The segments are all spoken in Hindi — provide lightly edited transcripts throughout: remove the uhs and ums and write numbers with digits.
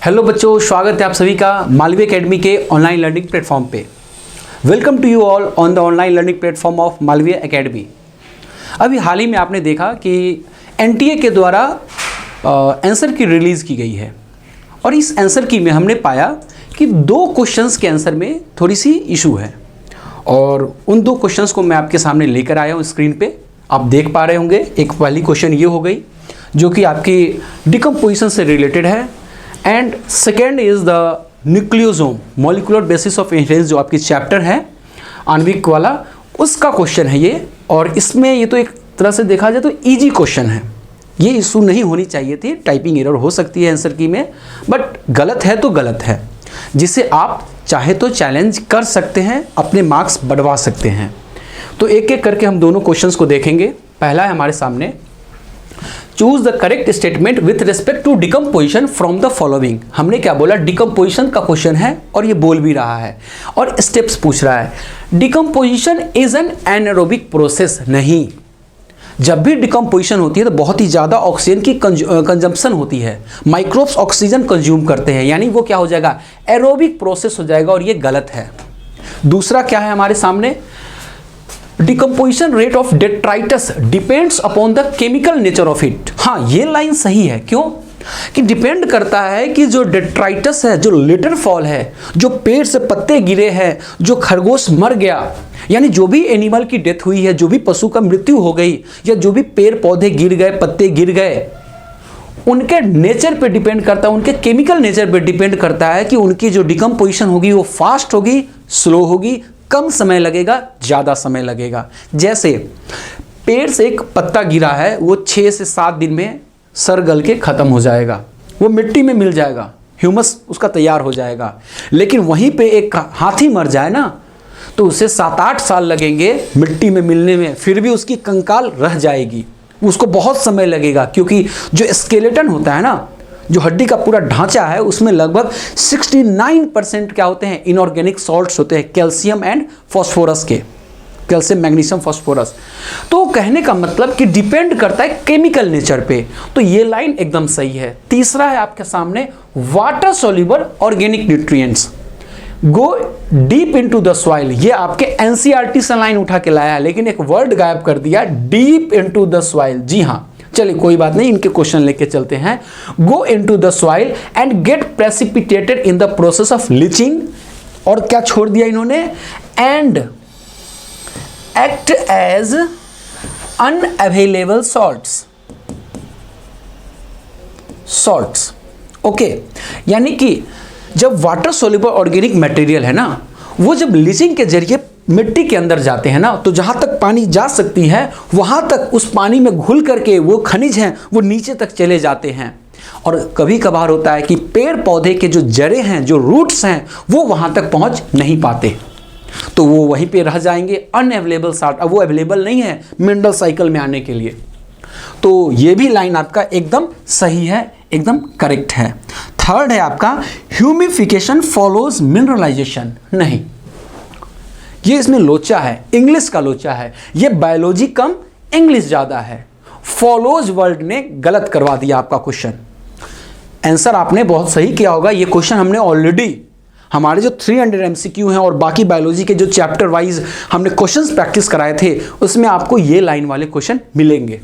हेलो बच्चों, स्वागत है आप सभी का मालवी एकेडमी के ऑनलाइन लर्निंग प्लेटफॉर्म पे। Welcome to you all on the online learning platform of Malvi academy. अभी हाल ही में आपने देखा कि एनटीए के द्वारा आंसर की रिलीज़ की गई है और इस आंसर की में हमने पाया कि 2 क्वेश्चंस के आंसर में थोड़ी सी इशू है और उन 2 क्वेश्चंस को मैं आपके सामने लेकर आया हूँ। स्क्रीन पे आप देख पा रहे होंगे। एक पहली क्वेश्चन ये हो गई जो कि आपकी डिकम्पोजिशन से रिलेटेड है and second is the nucleosome molecular basis of inheritance, जो आपकी चैप्टर है आणविक वाला, उसका क्वेश्चन है ये। और इसमें ये तो एक तरह से देखा जाए तो इजी क्वेश्चन है, ये इशू नहीं होनी चाहिए थी। टाइपिंग एरर हो सकती है आंसर की में, बट गलत है तो गलत है, जिसे आप चाहे तो चैलेंज कर सकते हैं, अपने मार्क्स बढ़वा सकते हैं। तो एक एक करके हम दोनों क्वेश्चंस को देखेंगे। पहला है हमारे सामने, choose the correct statement with respect to decomposition from the following. हमने क्या बोला, डिकम्पोजिशन का क्वेश्चन है और ये बोल भी रहा है और स्टेप्स पूछ रहा है। Decomposition is an anaerobic process नहीं। जब भी डिकम्पोजिशन होती है तो बहुत ही ज़्यादा ऑक्सीजन की कंजम्पशन होती है, माइक्रोब्स ऑक्सीजन कंज्यूम करते हैं, यानी वो क्या हो जाएगा, एरोबिक प्रोसेस हो जाएगा, और ये गलत है। दूसरा क्या है हमारे सामने, decomposition rate of detritus depends upon the chemical nature of it. हाँ, ये लाइन सही है। क्यों कि डिपेंड करता है कि जो डेट्राइटस है, जो लिटर फॉल है, जो पेड़ से पत्ते गिरे हैं, जो खरगोश मर गया, यानी जो भी एनिमल की डेथ हुई है, जो भी पशु का मृत्यु हो गई, या जो भी पेड़ पौधे गिर गए, पत्ते गिर गए, उनके नेचर पे डिपेंड करता है, उनके केमिकल नेचर पे डिपेंड करता है कि उनकी जो डिकम्पोजिशन होगी वो फास्ट होगी, स्लो होगी, कम समय लगेगा, ज़्यादा समय लगेगा। जैसे पेड़ से एक पत्ता गिरा है, वो 6 से 7 दिन में सड़ गल के ख़त्म हो जाएगा, वो मिट्टी में मिल जाएगा, ह्यूमस उसका तैयार हो जाएगा। लेकिन वहीं पे एक हाथी मर जाए ना, तो उसे 7-8 साल लगेंगे मिट्टी में मिलने में, फिर भी उसकी कंकाल रह जाएगी, उसको बहुत समय लगेगा। क्योंकि जो स्केलेटन होता है ना, जो हड्डी का पूरा ढांचा है, उसमें लगभग 69% क्या होते हैं, इनऑर्गेनिक सॉल्ट्स होते हैं, कैल्शियम एंड फॉस्फोरस के, कैल्शियम मैग्नीशियम फॉस्फोरस। तो कहने का मतलब कि डिपेंड करता है केमिकल नेचर पे। तो ये लाइन एकदम सही है। तीसरा है आपके सामने, water soluble organic nutrients go deep into the soil. ये आपके एनसीईआरटी से लाइन उठा के लाया है, लेकिन एक वर्ड गायब कर दिया, डीप इनटू द सॉइल। जी हाँ, चलिए कोई बात नहीं, इनके क्वेश्चन लेके चलते हैं। Go into the soil and get precipitated in the process of leaching, और क्या छोड़ दिया इन्होंने, and act as unavailable salts. Okay, यानी कि जब वाटर सोल्यूबल ऑर्गेनिक मटेरियल है ना, वो जब लीचिंग के जरिए मिट्टी के अंदर जाते हैं ना, तो जहाँ तक पानी जा सकती है वहाँ तक उस पानी में घुल करके वो खनिज हैं वो नीचे तक चले जाते हैं। और कभी कभार होता है कि पेड़ पौधे के जो जड़ें हैं, जो रूट्स हैं, वो वहाँ तक पहुँच नहीं पाते, तो वो वहीं पे रह जाएंगे, अनअवेलेबल सॉल्ट। अब वो अवेलेबल नहीं है मिनरल साइकिल में आने के लिए। तो ये भी लाइन आपका एकदम सही है, एकदम करेक्ट है। थर्ड है आपका, ह्यूमिफिकेशन फॉलोज मिनरलाइजेशन। नहीं, ये इसमें लोचा है, इंग्लिश का लोचा है। ये बायोलॉजी कम इंग्लिश ज़्यादा है। फॉलोज वर्ड ने गलत करवा दिया आपका क्वेश्चन। आंसर आपने बहुत सही किया होगा। ये क्वेश्चन हमने ऑलरेडी हमारे जो 300 MCQ हैं और बाकी बायोलॉजी के जो चैप्टर वाइज हमने क्वेश्चंस प्रैक्टिस कराए थे, उसमें आपको ये लाइन वाले क्वेश्चन मिलेंगे।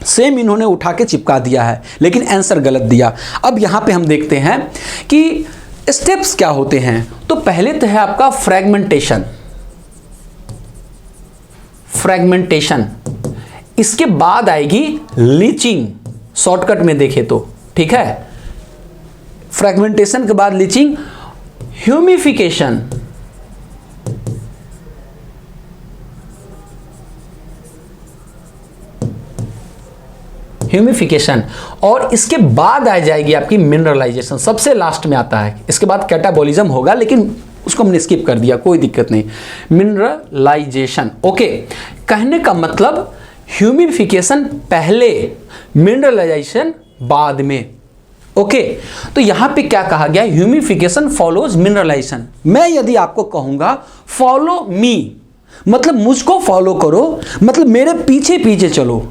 सेम इन्होंने उठा के चिपका दिया है, लेकिन आंसर गलत दिया। अब यहाँ पे हम देखते हैं कि स्टेप्स क्या होते हैं। तो पहले तो है आपका फ्रैगमेंटेशन। इसके बाद आएगी लीचिंग, शॉर्टकट में देखे तो, ठीक है। फ्रैगमेंटेशन के बाद लीचिंग, ह्यूमिफिकेशन, और इसके बाद आ जाएगी आपकी मिनरलाइजेशन, सबसे लास्ट में आता है। इसके बाद कैटाबॉलिज्म होगा, लेकिन उसको हमने स्किप कर दिया, कोई दिक्कत नहीं। Mineralisation, okay. कहने का मतलब ह्यूमिफिकेशन पहले, मिनरलाइजेशन बाद में। ओके, तो यहां पे क्या कहा गया, ह्यूमिफिकेशन फॉलोज मिनरलाइजेशन। मैं यदि आपको कहूंगा फॉलो मी, मतलब मुझको फॉलो करो, मतलब मेरे पीछे पीछे चलो।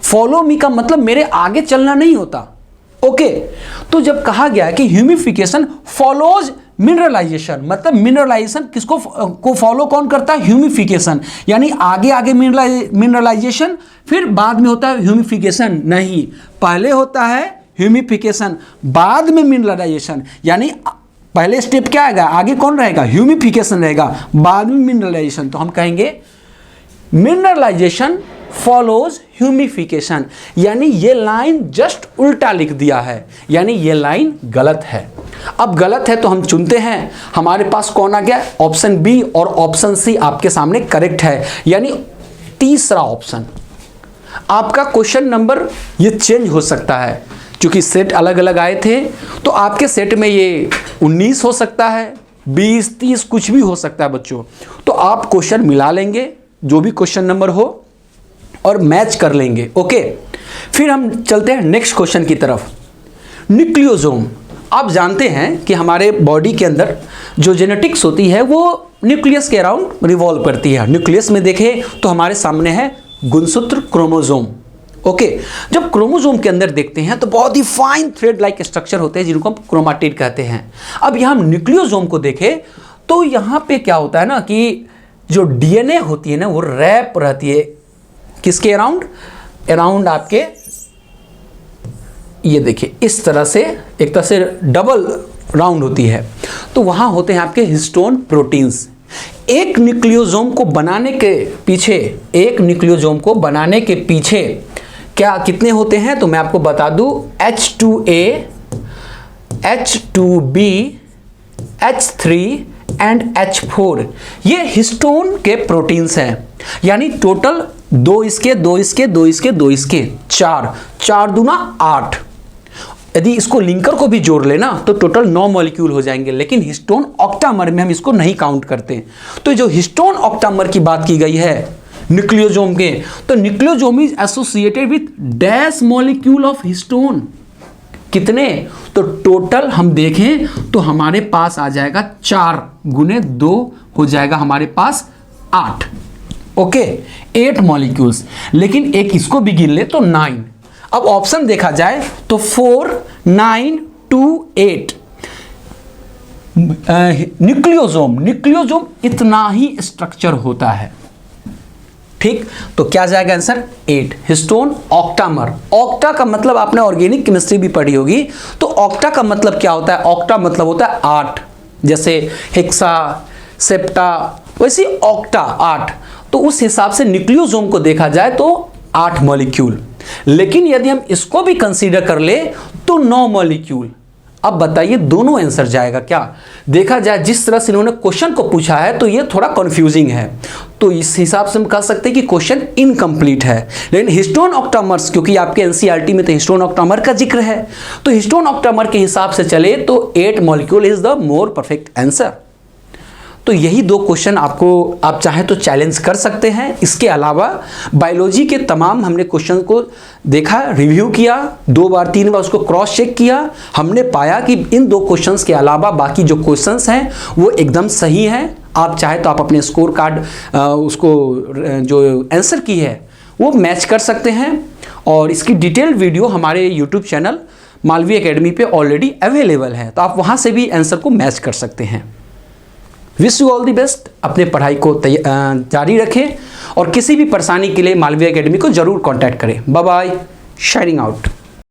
फॉलो मी का मतलब मेरे आगे चलना नहीं होता, ओके, तो जब कहा गया कि ह्यूमिफिकेशन फॉलोज मिनरलाइजेशन, मतलब मिनरलाइजेशन किसको को फॉलो कौन करता है? ह्यूमिफिकेशन, यानी आगे आगे मिनरलाइजेशन फिर बाद में होता है ह्यूमिफिकेशन? नहीं, पहले होता है ह्यूमिफिकेशन बाद में मिनरलाइजेशन, यानी पहले स्टेप क्या आएगा? आगे कौन रहेगा? ह्यूमिफिकेशन रहेगा, बाद में मिनरलाइजेशन। तो हम कहेंगे मिनरलाइजेशन फॉलोज ह्यूमिफिकेशन, यानी ये लाइन जस्ट उल्टा लिख दिया है, यानी ये लाइन गलत है। अब गलत है तो हम चुनते हैं, हमारे पास कौन आ गया? ऑप्शन बी और ऑप्शन सी आपके सामने करेक्ट है, यानी तीसरा ऑप्शन। आपका क्वेश्चन नंबर ये चेंज हो सकता है, क्योंकि सेट अलग अलग आए थे, तो आपके सेट में ये 19 हो सकता है, 20, 30 कुछ भी हो सकता है बच्चों। तो आप क्वेश्चन मिला लेंगे जो भी क्वेश्चन नंबर हो और मैच कर लेंगे। ओके, फिर हम चलते हैं नेक्स्ट क्वेश्चन की तरफ। न्यूक्लियोसोम, आप जानते हैं कि हमारे बॉडी के अंदर जो जेनेटिक्स होती है वो न्यूक्लियस के अराउंड रिवॉल्व करती है। न्यूक्लियस में देखें तो हमारे सामने है गुणसूत्र क्रोमोसोम। ओके, जब क्रोमोसोम के अंदर देखते हैं तो बहुत ही फाइन थ्रेड लाइक स्ट्रक्चर होते हैं जिनको हम क्रोमाटिड कहते हैं। अब यहाँ न्यूक्लियोसोम को देखें तो यहाँ पे क्या होता है ना कि जो डीएनए होती है ना वो रैप रहती है किसके अराउंड? अराउंड आपके, ये देखिए इस तरह से, एक तरह से डबल राउंड होती है, तो वहाँ होते हैं आपके हिस्टोन प्रोटीन्स। एक न्यूक्लियोसोम को बनाने के पीछे क्या कितने होते हैं? तो मैं आपको बता दूं, H2A, H2B, H3 and H4, ये हिस्टोन के प्रोटीन्स हैं, यानी टोटल 2 इसके 2 इसके 2 इसके 2 इसके 4, 4 दूना 8। यदि इसको लिंकर को भी जोड़ लेना तो टोटल 9 मॉलिक्यूल हो जाएंगे, लेकिन हिस्टोन ऑक्टामर में हम इसको नहीं काउंट करते। तो जो हिस्टोन ऑक्टामर की बात की गई है न्यूक्लियोसोम के, तो nucleosome is associated with dash molecule of histone. कितने? तो टोटल हम देखें तो हमारे पास आ जाएगा 4 गुने 2 हो जाएगा हमारे पास 8। ओके, 8 मॉलिक्यूल्स, लेकिन एक इसको भी गिन ले तो 9। अब ऑप्शन देखा जाए तो 4, 9, 2, 8। न्यूक्लियोसोम इतना ही स्ट्रक्चर होता है, ठीक। तो क्या जाएगा आंसर? 8। हिस्टोन ऑक्टामर, ऑक्टा का मतलब आपने ऑर्गेनिक केमिस्ट्री भी पढ़ी होगी, तो ऑक्टा का मतलब क्या होता है? ऑक्टा मतलब होता है 8, जैसे हेक्सा, सेप्टा, वैसे ऑक्टा 8। तो उस हिसाब से न्यूक्लियोसोम को देखा जाए तो 8 मॉलिक्यूल, लेकिन यदि हम इसको भी कंसीडर कर ले तो 9 मॉलिक्यूल। अब बताइए दोनों आंसर जाएगा क्या? देखा जाए जिस तरह से इन्होंने क्वेश्चन को पूछा है तो ये थोड़ा कंफ्यूजिंग है, तो इस हिसाब से हम कह सकते हैं कि क्वेश्चन इनकम्प्लीट है। लेकिन हिस्टोन ऑक्टामर्स, क्योंकि आपके एनसीईआरटी में तो हिस्टोन ऑक्टामर का जिक्र है, तो हिस्टोन ऑक्टामर के हिसाब से चले तो 8 molecule is the more perfect answer. तो यही 2 क्वेश्चन आपको, आप चाहें तो चैलेंज कर सकते हैं। इसके अलावा बायोलॉजी के तमाम हमने क्वेश्चन को देखा, रिव्यू किया, 2 बार 3 बार उसको क्रॉस चेक किया। हमने पाया कि इन 2 क्वेश्चंस के अलावा बाकी जो क्वेश्चंस हैं वो एकदम सही हैं। आप चाहे तो आप अपने स्कोर कार्ड उसको जो आंसर की है वो मैच कर सकते हैं, और इसकी डिटेल्ड वीडियो हमारे यूट्यूब चैनल मालवीय एकेडमी पे ऑलरेडी अवेलेबल है, तो आप वहाँ से भी आंसर को मैच कर सकते हैं। Wish you all the best. अपने पढ़ाई को जारी रखें, और किसी भी परेशानी के लिए मालवीय एकेडमी को जरूर कांटेक्ट करें। Bye bye, signing out.